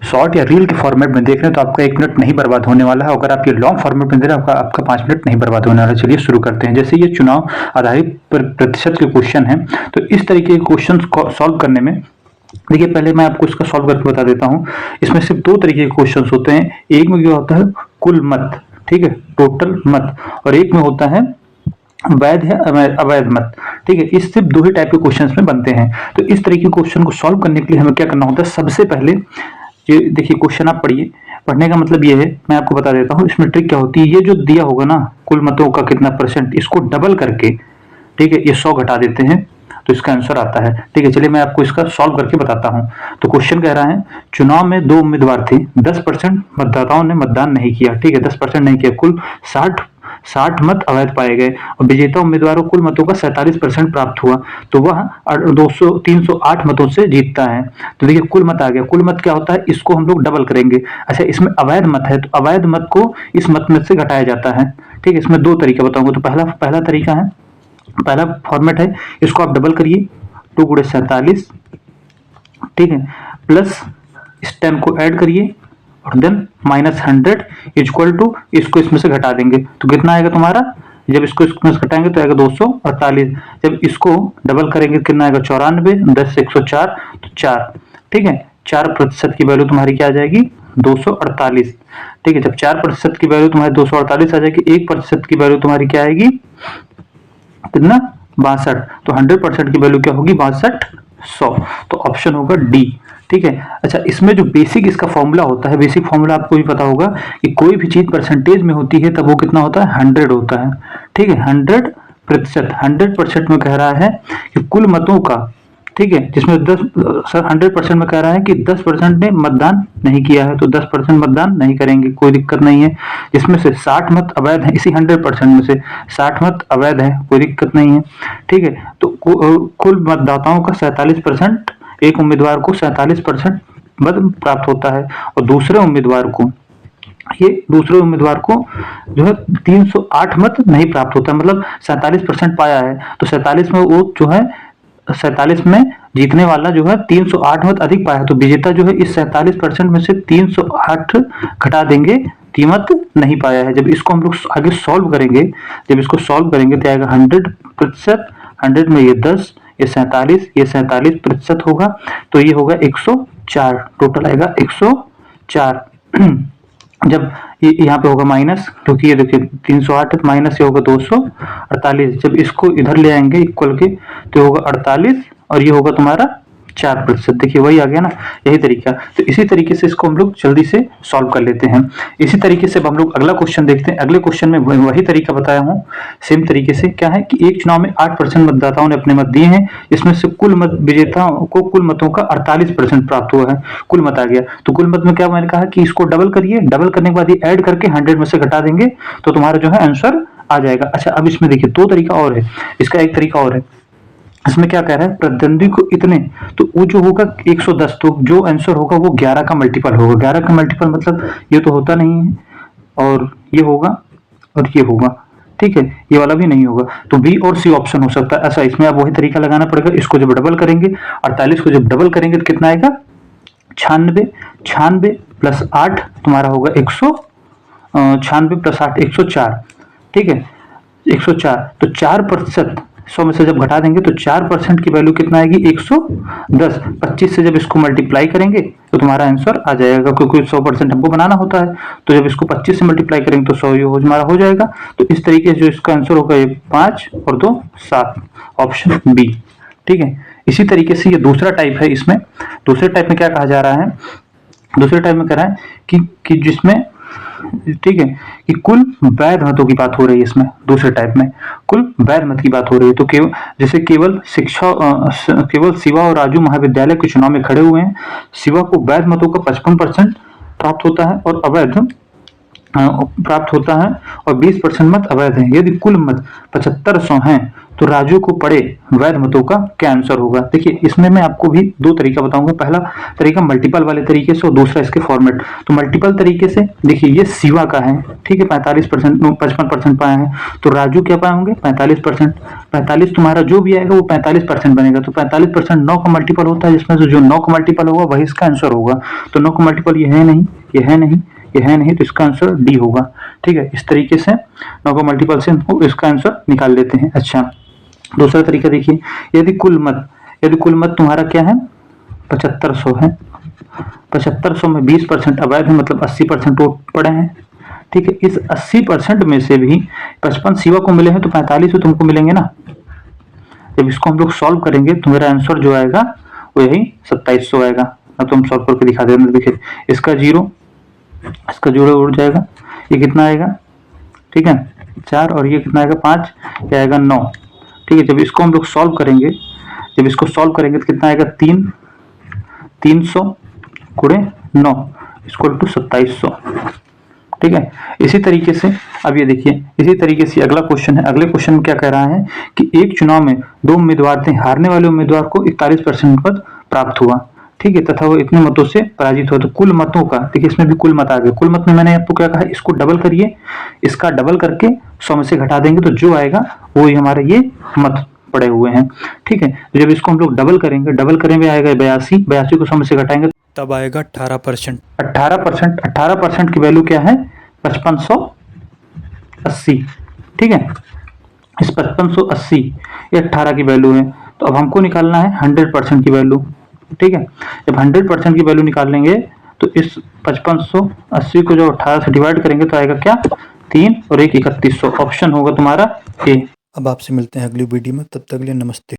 Short या reel के format में देख रहे हैं तो आपका 1 मिनट नहीं बर्बाद होने वाला है। अगर आप ये लॉन्ग फॉर्मेट में देख रहे हैं आपका 5 मिनट नहीं बर्बाद होने वाला है। चलिए शुरू करते हैं। जैसे ये चुनाव आधारित प्रतिशत के क्वेश्चन है, तो इस तरीके के क्वेश्चन को सॉल्व करने में देखिए, पहले मैं आपको इसका सॉल्व करके बता देता हूँ। इसमें सिर्फ 2 तरीके के क्वेश्चन होते हैं। एक में क्या होता है, कुल मत, ठीक है, टोटल मत, और एक में होता है वैध है अवैध मत, ठीक है। इस सिर्फ 2 ही टाइप के क्वेश्चंस में बनते हैं। तो इस तरीके के क्वेश्चन को सॉल्व करने के लिए हमें क्या करना होता है, सबसे पहले ये देखिए क्वेश्चन आप पढ़िए। पढ़ने का मतलब ये है, मैं आपको बता देता हूँ इसमें ट्रिक क्या होती है। ये जो दिया होगा ना, कुल मतों का कितना परसेंट, इसको डबल करके, ठीक है, ये 100 घटा देते हैं तो इसका आंसर आता है। ठीक है, चलिए मैं आपको इसका सॉल्व करके बताता हूँ। तो क्वेश्चन कह रहा है, चुनाव में 2 उम्मीदवार थे, 10% मतदाताओं ने मतदान नहीं किया, ठीक है, 10% नहीं किया, कुल 60 मत अवैध पाए गए और विजेता उम्मीदवार को कुल मतों का 47% प्राप्त हुआ, तो वह 308 मतों से जीतता है। तो देखिए कुल मत आ गया। कुल मत क्या होता है, इसको हम लोग डबल करेंगे। अच्छा, इसमें अवैध मत है तो अवैध मत को इस मत में से घटाया जाता है। ठीक है, इसमें 2 तरीका बताऊंगा। तो पहला तरीका है, पहला फॉर्मेट है, इसको आप डबल करिए, 2 गुणे 47, ठीक है, प्लस इस 10 को ऐड करिए और देन -100 इक्वल टू इसको इसमें से घटा देंगे तो कितना आएगा तुम्हारा, जब इसको इसमें से घटाएंगे तो आएगा 248। जब इसको डबल करेंगे कितना आएगा, 94, 10 से 104 तो 4, ठीक है। 4% की वैल्यू तुम्हारी क्या आ जाएगी, 248, ठीक है। जब 4% की वैल्यू तुम्हारी 248 आ जाएगी, 1% की वैल्यू तुम्हारी क्या आएगी, कितना, 62। तो 100% की वैल्यू क्या होगी, 6200। तो ऑप्शन होगा डी, ठीक है। अच्छा, इसमें जो बेसिक इसका फॉर्मूला होता है, बेसिक फॉर्मूला आपको भी पता होगा कि कोई भी चीज परसेंटेज में होती है तब वो कितना होता है, 100 होता है, ठीक है। 100% में कह रहा है कि कुल मतों का, ठीक है, जिसमें 100% में कह रहा है कि 10% ने मतदान नहीं किया है तो 10% मतदान नहीं करेंगे, कोई दिक्कत नहीं है। जिसमें से 60 मत अवैध है, इसी 100% में से 60 मत अवैध है, कोई दिक्कत नहीं है, ठीक है। तो कुल मतदाताओं का 47%, एक उम्मीदवार को 47% मत प्राप्त होता है और दूसरे उम्मीदवार को जो है 308 मत नहीं प्राप्त होता है, मतलब 47% पाया है तो 47 में वो जो है 47 में जीतने वाला जो है 308 मत अधिक पाया है, तो विजेता जो है इस 47% में से 308 घटा देंगे, कीमत नहीं पाया है। जब इसको हम लोग आगे सॉल्व करेंगे, तो आएगा 100%, 100 में ये 10, ये 47% होगा, तो ये होगा 104, टोटल आएगा 104। जब ये यहाँ पे होगा माइनस, क्योंकि ये देखिए 308 माइनस ये होगा 248। जब इसको इधर ले आएंगे इक्वल के तो होगा 48 और ये होगा तुम्हारा 4%। देखिए वही आ गया ना, यही तरीका। तो इसी तरीके से इसको हम लोग जल्दी से सॉल्व कर लेते हैं। इसी तरीके से हम लोग अगला क्वेश्चन देखते हैं। अगले क्वेश्चन में वही तरीका बताया हूँ, सेम तरीके से। क्या है कि एक चुनाव में 8% मतदाताओं ने अपने मत दिए हैं, इसमें से कुल मत विजेताओं को कुल मतों का 48% प्राप्त हुआ है, कुल मत आ गया। तो कुल मत में क्या मैंने कहा कि इसको डबल करिए, डबल करने के बाद ये ऐड करके 100 में से घटा देंगे तो तुम्हारा जो है आंसर आ जाएगा। अच्छा, अब इसमें देखिए 2 तरीका और है, इसका एक तरीका और है। इसमें क्या कह रहा है, प्रतिद्वंदी को इतने, तो वो जो होगा 110, तो जो आंसर होगा वो 11 का मल्टीपल होगा। 11 का मल्टीपल मतलब ये तो होता नहीं है, और ये होगा और ये होगा, ठीक है, ये वाला भी नहीं होगा, तो बी और सी ऑप्शन हो सकता है। ऐसा इसमें आप वही तरीका लगाना पड़ेगा। इसको जब डबल करेंगे, 48 को जब डबल करेंगे तो कितना आएगा, 96 प्लस 8 तुम्हारा होगा 96 प्लस 8 104, ठीक है, 104। तो 4%, 100 में से जब घटा देंगे तो 4% की वैल्यू कितना आएगी, 110। 25 से जब इसको मल्टीप्लाई करेंगे तो तुम्हारा आंसर आ जाएगा, क्योंकि 100% हमको बनाना होता है। तो जब इसको 25 से मल्टीप्लाई करेंगे तो 100 ये हमारा हो जाएगा। तो इस तरीके से जो इसका आंसर होगा ये 5 और 2 7, ऑप्शन बी, ठीक है। इसी तरीके से ये दूसरा टाइप है। इसमें दूसरे टाइप में क्या कहा जा रहा है, दूसरे टाइप में कह रहा है कि जिसमें, ठीक है, कि कुल वैध मतों की बात हो रही है। इसमें दूसरे टाइप में कुल वैध मत की बात हो रही है। तो जैसे केवल शिवा और राजू महाविद्यालय के चुनाव में खड़े हुए हैं, शिवा को वैध मतों का 55% प्राप्त होता है और अवैध प्राप्त होता है और 20% मत अवैध है। यदि कुल मत 7500 हैं तो राजू को पड़े वैध मतों का क्या आंसर होगा। देखिए इसमें मैं आपको भी दो तरीका बताऊंगा। पहला तरीका मल्टीपल वाले तरीके से और दूसरा इसके फॉर्मेट। तो मल्टीपल तरीके से देखिए ये शिवा का है, ठीक है, 45% 55% पाए हैं, तो राजू क्या पाए होंगे 45%। 45 तुम्हारा जो भी आएगा वो 45% बनेगा। तो 45% 9 का मल्टीपल होता है, जिसमें से जो 9 का मल्टीपल होगा वही इसका आंसर होगा। तो 9 का मल्टीपल ये है नहीं, ये है नहीं, ये है नहीं, तो इसका आंसर डी होगा। ठीक है, इस तरीके से 9 का मल्टीपल से इसका आंसर निकाल लेते हैं। अच्छा, दूसरा तरीका देखिए, यदि कुल मत तुम्हारा क्या है 7500 है, 7500 में 20% अवैध है, मतलब 80% वोट पड़े हैं। ठीक है, इस 80% में से भी 55 शिवा को मिले हैं तो 45 तो तुमको मिलेंगे ना। जब इसको हम लोग सॉल्व करेंगे तो मेरा आंसर जो आएगा वो यही 2700 आएगा। अब तो हम सॉल्व करके दिखा देंगे। देखिए इसका जीरो उड़ जाएगा, ये कितना आएगा, ठीक है 4, और ये कितना आएगा 5, ये आएगा 9। ठीक है, जब इसको हम लोग सॉल्व करेंगे तो कितना आएगा 300 गुणे 9 इक्वल टू 2700। ठीक है, इसी तरीके से अब ये देखिए, इसी तरीके से अगला क्वेश्चन है। अगले क्वेश्चन में क्या कह रहा है कि एक चुनाव में 2 उम्मीदवार थे, हारने वाले उम्मीदवार को 41% पद प्राप्त हुआ, ठीक है, तथा वो इतने मतों से पराजित हुआ। तो कुल मतों का देखिए, इसमें भी कुल मत आ गए। कुल मत में मैंने आपको क्या कहा, इसको डबल करिए, इसका डबल करके 100 में से घटा देंगे तो जो आएगा वो ही हमारे ये मत पड़े हुए हैं। ठीक है, तो जब इसको हम लोग डबल करेंगे आएगा 82 को 100 में से घटाएंगे तब आएगा 18%। 18% की वैल्यू क्या है 5580। ठीक है, इस 5580 ये 18 की वैल्यू है। तो अब हमको निकालना है 100% की वैल्यू। ठीक है, जब 100% की वैल्यू निकाल लेंगे तो इस 5580 को जब 18 से डिवाइड करेंगे तो आएगा क्या 3 और 1 3100। ऑप्शन होगा तुम्हारा ए। अब आपसे मिलते हैं अगली वीडियो में, तब तक के लिए नमस्ते।